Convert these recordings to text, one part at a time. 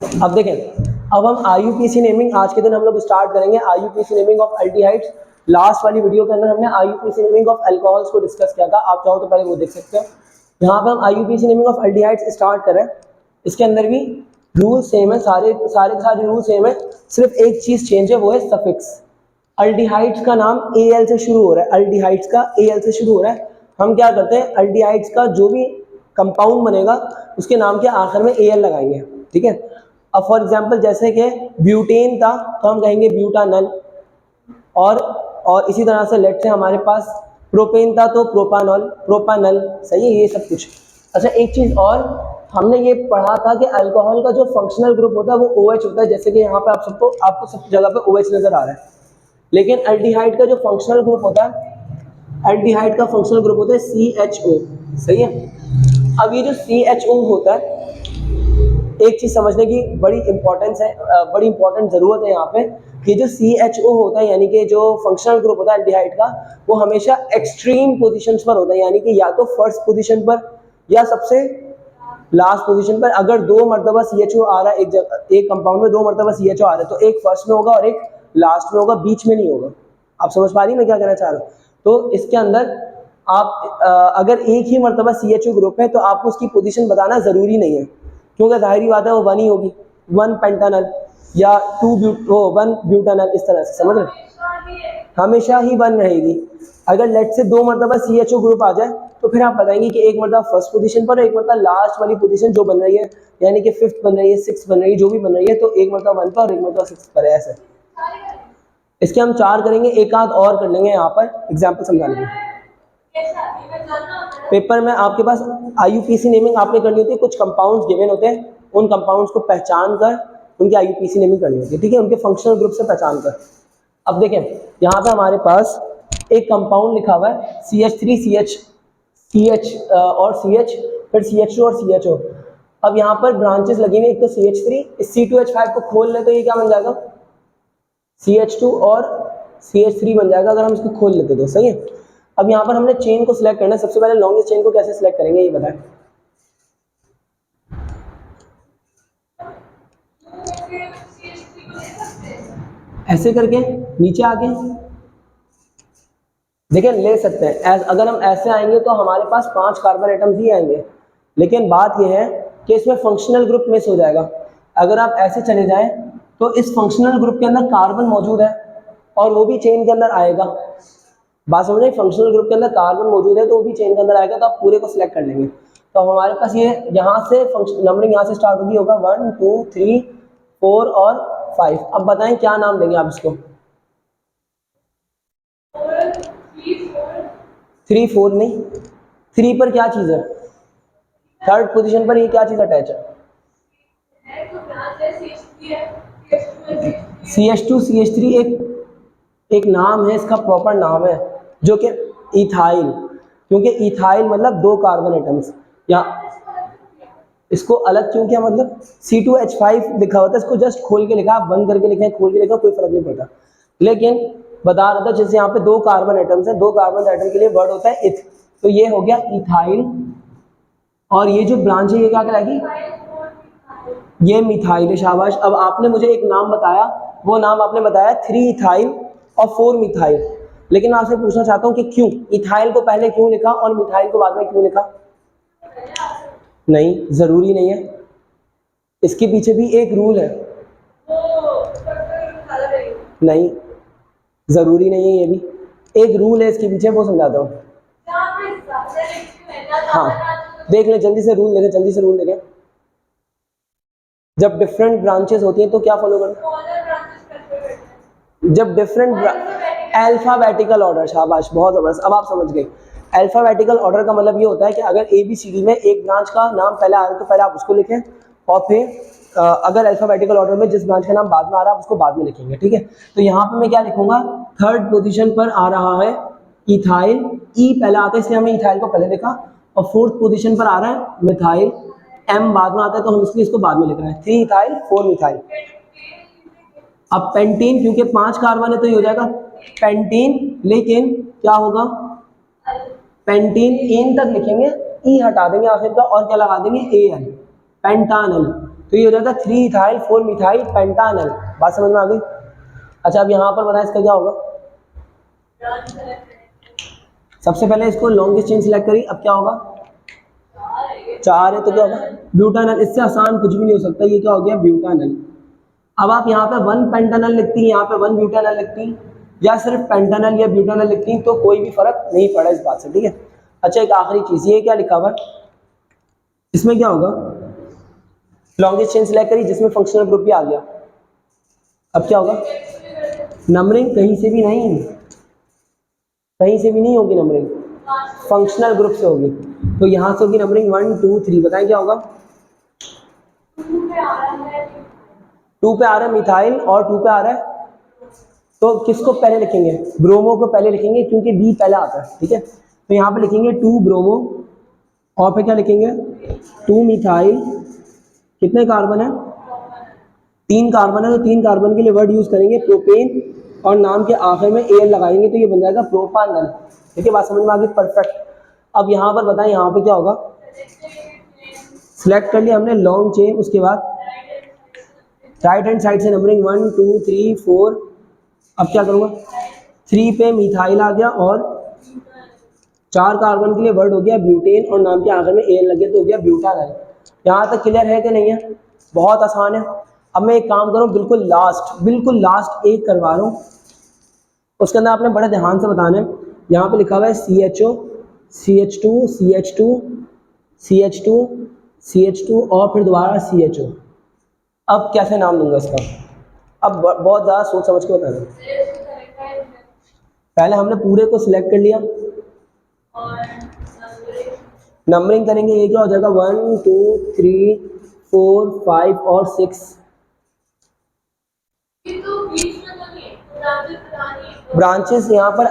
अब देखें, अब हम IUPAC नेमिंग आज के दिन हम लोग स्टार्ट करेंगे। IUPAC naming of aldehydes, last वाली वीडियो के अंदर हमने IUPAC नेमिंग ऑफ अल्कोहल्स को डिस्कस किया था, आप चाहो तो पहले वो देख सकते हो। यहाँ पे हम IUPAC naming of aldehydes start करें, इसके अंदर भी रूल सेम है, सारे के सारे रूल सेम है, सिर्फ एक चीज चेंज है, वो है सफिक्स। अल्डिहाइड्स का नाम AL से शुरू हो रहा है, अल्डिहाइड्स का AL से शुरू हो रहा है। हम क्या करते हैं, अल्डिहाइड्स का जो भी कंपाउंड बनेगा उसके नाम के आखिर में AL लगाएंगे, ठीक है। अब फॉर एग्जांपल जैसे कि ब्यूटेन था तो हम कहेंगे ब्यूटानल, और इसी तरह से लेट से हमारे पास प्रोपेन था तो प्रोपानॉल, प्रोपानल, सही है ये सब कुछ। अच्छा एक चीज और, हमने ये पढ़ा था कि अल्कोहल का जो फंक्शनल ग्रुप होता है वो OH होता है, जैसे कि यहाँ पे आपको सब जगह पे OH नजर आ रहा है। लेकिन एल्डिहाइड का जो फंक्शनल ग्रुप होता है, एल्डिहाइड का फंक्शनल ग्रुप होता है CHO, सही है। अब ये जो CHO होता है, एक चीज समझने की बड़ी इंपॉर्टेंस है, बड़ी इंपॉर्टेंट जरूरत है यहाँ पे, कि जो CHO होता है यानी कि जो फंक्शनल ग्रुप होता है एल्डिहाइड का, वो हमेशा एक्सट्रीम पोजीशंस पर होता है, यानी कि या तो फर्स्ट पोजीशन पर या सबसे लास्ट पोजीशन पर। अगर 2 मरतबा CHO आ रहा है एक कंपाउंड में 2 मरतबा CHO आ रहा है, तो एक फर्स्ट में होगा और एक लास्ट में होगा, बीच में नहीं होगा। आप समझ पा रही मैं क्या कहना चाह रहा हूँ? तो इसके अंदर आप अगर एक ही मरतबा CHO ग्रुप है तो आपको उसकी पोजीशन बताना जरूरी नहीं है, क्योंकि जाहिर बात है वो 1 ही होगी, 1 पेंटानल या 1 ब्यूटानल, इस तरह से, समझ रहे, हमेशा ही 1 रहेगी। अगर लेट से 2 मरतबा CHO ग्रुप आ जाए तो फिर आप बताएंगे कि एक मरतबा फर्स्ट पोजीशन पर, एक मरतबा लास्ट वाली पोजीशन जो बन रही है, यानी कि 5th बन रही है, 6th बन रही है, जो भी बन रही है, तो एक मरतबा 1 पर और एक मरतबा 6th पर है, ऐसे। इसके हम 4 करेंगे, एक आध और कर लेंगे यहाँ पर एग्जाम्पल समझाने के। पेपर में आपके पास IUPAC नेमिंग आपने करनी होती है, कुछ कंपाउंड्स गिवन होते हैं, उन कंपाउंड्स को पहचान कर उनकी IUPAC नेमिंग करनी होती है, ठीक है, उनके फंक्शनल ग्रुप से पहचान कर। अब देखें यहाँ पे हमारे पास एक कंपाउंड लिखा हुआ है CH3CH, और CH, फिर CH2 और CHO। अब यहाँ पर ब्रांचेस लगी हुई, एक तो CH3, इस C2H5 को खोल ले तो ये क्या बन जाएगा, CH2 और CH3 बन जाएगा, अगर हम इसको खोल लेते तो, सही है। अब यहाँ पर हमने चेन को सिलेक्ट करना है, सबसे पहले लॉन्गेस्ट चेन को कैसे सिलेक्ट करेंगे ये बताएं। ऐसे करके नीचे आके देखिए ले सकते हैं। अगर हम ऐसे आएंगे तो हमारे पास 5 कार्बन एटम्स ही आएंगे, लेकिन बात यह है कि इसमें फंक्शनल ग्रुप मिस हो जाएगा। अगर आप ऐसे चले जाएं तो इस फंक्शनल ग्रुप के अंदर कार्बन मौजूद है और वो भी चेन के अंदर आएगा। बात समझ रहे, फंक्शनल ग्रुप के अंदर कार्बन मौजूद है तो वो भी चेन के अंदर आएगा, तो आप पूरे को सिलेक्ट कर लेंगे। तो हमारे पास ये यहाँ से नंबरिंग यहाँ से स्टार्ट होगी, होगा 1 2 3 4 और 5। अब बताएं क्या नाम देंगे आप इसको। 3 4 नहीं, 3 पर क्या चीज है, थर्ड पोजीशन पर ये क्या चीज अटैच है, CH2 CH3 एक नाम है, इसका प्रॉपर नाम है जो कि इथाइल, क्योंकि इथाइल मतलब 2 कार्बन एटम्स। या इसको अलग क्यों किया, मतलब C2H5 लिखा होता है, इसको जस्ट खोल के लिखा, आप बंद करके लिखें, खोल के लिखा, कोई फर्क नहीं पड़ता। लेकिन बता रहा था जैसे यहाँ पे 2 कार्बन एटम्स है, 2 कार्बन एटम के लिए वर्ड होता है इथ, तो ये हो गया इथाइल, और ये जो ब्रांच है ये क्या कहलाएगी, ये मिथाइल है, शाबाश। अब आपने मुझे एक नाम बताया, वो नाम आपने बताया 3 इथाइल और 4 मिथाइल, लेकिन मैं आपसे पूछना चाहता हूँ कि क्यों इथाइल को पहले क्यों लिखा और मिथाइल को बाद में क्यों लिखा। नहीं, जरूरी नहीं है, इसके पीछे भी एक रूल है। नहीं, जरूरी नहीं है, ये भी एक रूल है इसके पीछे, वो समझाता हूँ। हाँ देख ले, जल्दी से रूल देखें, जल्दी से रूल देखें। जब डिफरेंट ब्रांचेस होती हैं तो क्या फॉलो करना, जब डिफरेंट अल्फाबेटिकल ऑर्डर, शाबाश, बहुत जबरदस्त, अब आप समझ गए। अल्फाबेटिकल ऑर्डर का मतलब ये होता है कि अगर ABCD में एक ब्रांच का नाम पहले आ रहा है तो पहले आप उसको लिखें, और फिर अगर अल्फाबेटिकल ऑर्डर में जिस ब्रांच का नाम बाद में आ रहा है उसको बाद में लिखेंगे, ठीक है। तो यहाँ पे मैं क्या लिखूंगा, थर्ड पोजीशन पर आ रहा है इथाइल, E पहले आता है इसलिए हमने इथाइल को पहले लिखा, और 4th पोजीशन पर आ रहा है मिथाइल, M बाद में आता है तो हम इसलिए इसको बाद में लिख रहे हैं, 3 इथाइल 4 मिथाइल। अब पेंटीन, क्योंकि 5 कार्बन है तो ये हो जाएगा पेंटीन, लेकिन क्या होगा, पेंटीन एन तक लिखेंगे, ई हटा देंगे आखिर का, और क्या लगा देंगे AL, पेंटानल। तो ये हो जाता है 3 इथाइल 4 मिथाइल पेंटानल। बात समझ में आ गई? अच्छा अब यहाँ पर बताएं इसका क्या होगा। सबसे पहले इसको लॉन्गेस्ट चेन सिलेक्ट करी, अब क्या होगा 4 है तो क्या होगा ब्यूटानल। इससे आसान कुछ भी नहीं हो सकता, ये क्या हो गया ब्यूटानल। अब आप यहाँ पे 1 पेंटानल लिखती, यहाँ पे 1 ब्यूटानल लिखती, या सिर्फ पेंटानल या ब्यूटानल लिखती तो कोई भी फर्क नहीं पड़ा इस बात से, ठीक है। अच्छा एक आखिरी चीज, ये क्या लिखा हुआ है, इसमें क्या होगा लॉन्गेस्ट चेन सिलेक्ट करी जिसमें फंक्शनल ग्रुप भी आ गया। अब क्या होगा नंबरिंग कहीं से भी नहीं, कहीं से भी नहीं होगी नंबरिंग, फंक्शनल ग्रुप से होगी। तो यहाँ से होगी नंबरिंग 1 2 3। बताएं क्या होगा 2 पे आ रहा है मिथाइल और 2 पे आ रहा है, तो किसको पहले लिखेंगे ब्रोमो को पहले लिखेंगे क्योंकि बी पहले आता है, ठीक है। तो यहाँ पे लिखेंगे 2 ब्रोमो और फिर क्या लिखेंगे 2 मिथाइल। कितने कार्बन है 3 कार्बन है, तो 3 कार्बन के लिए वर्ड यूज करेंगे प्रोपेन और नाम के आखिर में एल लगाएंगे तो ये बन जाएगा प्रोपानल, ठीक है। बात समझ में आ गई परफेक्ट। अब यहाँ पर बताएं यहाँ पे क्या होगा, सिलेक्ट कर लिया हमने लॉन्ग चेन, उसके बाद राइट हैंड साइड से नंबरिंग 1 2 3 4। अब क्या करूँगा 3 पे मिथाइल आ गया और 4 कार्बन के लिए वर्ड हो गया ब्यूटेन और नाम के आखिर में एल लगे तो हो गया ब्यूटानल। यहाँ तक क्लियर है कि नहीं है, बहुत आसान है। अब मैं एक काम करूँ बिल्कुल लास्ट एक करवा रहा हूँ, उसके अंदर आपने बड़े ध्यान से बताना है। यहाँ पे लिखा हुआ है CHO CH2 CH2 CH2 CH2 और फिर दोबारा CHO। अब कैसे नाम दूंगा इसका, अब बहुत ज़्यादा सोच समझ के बताना। पहले हमने पूरे को सिलेक्ट कर लिया, नंबरिंग करेंगे, ये क्या हो जाएगा 1 2 3 4 5 और 6। ब्रांचेस यहाँ पर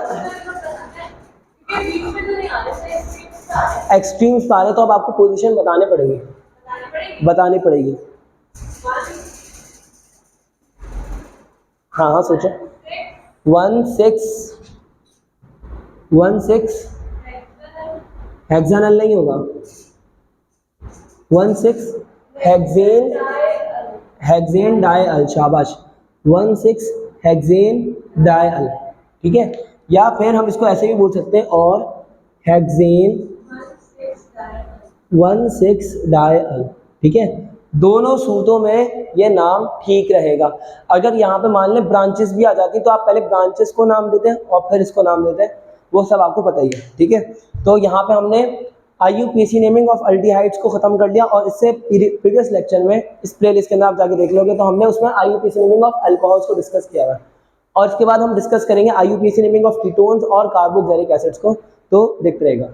एक्सट्रीम्स आ रहे तो अब आपको पोजीशन बतानी पड़ेगी। हाँ सोचो 1 6 हेक्सानल नहीं होगा, 1 6 हेक्सेन डाइअल, शाबाश 1 6 हेक्सेन डाइअल, ठीक है। या फिर हम इसको ऐसे भी बोल सकते हैं और हेक्सेन 1 6 डाइअल, ठीक है। दोनों सूत्रों में ये नाम ठीक रहेगा। अगर यहाँ पे मान लें ब्रांचेस भी आ जाती तो आप पहले ब्रांचेस को नाम देते हैं और फिर इसको नाम देते हैं, वो सब आपको पता ही है, ठीक है। तो यहाँ पे हमने IUPAC नेमिंग ऑफ अल्डिहाइड्स को खत्म कर लिया और इससे प्रीवियस लेक्चर में इस प्लेलिस्ट के अंदर आप जाके देख लोगे तो हमने उसमें IUPAC नेमिंग ऑफ अल्कोहल्स को डिस्कस किया हुआ है। और इसके बाद हम डिस्कस करेंगे IUPAC नेमिंग ऑफ कीटोन्स और कार्बोक्सिलिक एसिड्स को, तो देखते रहेगा।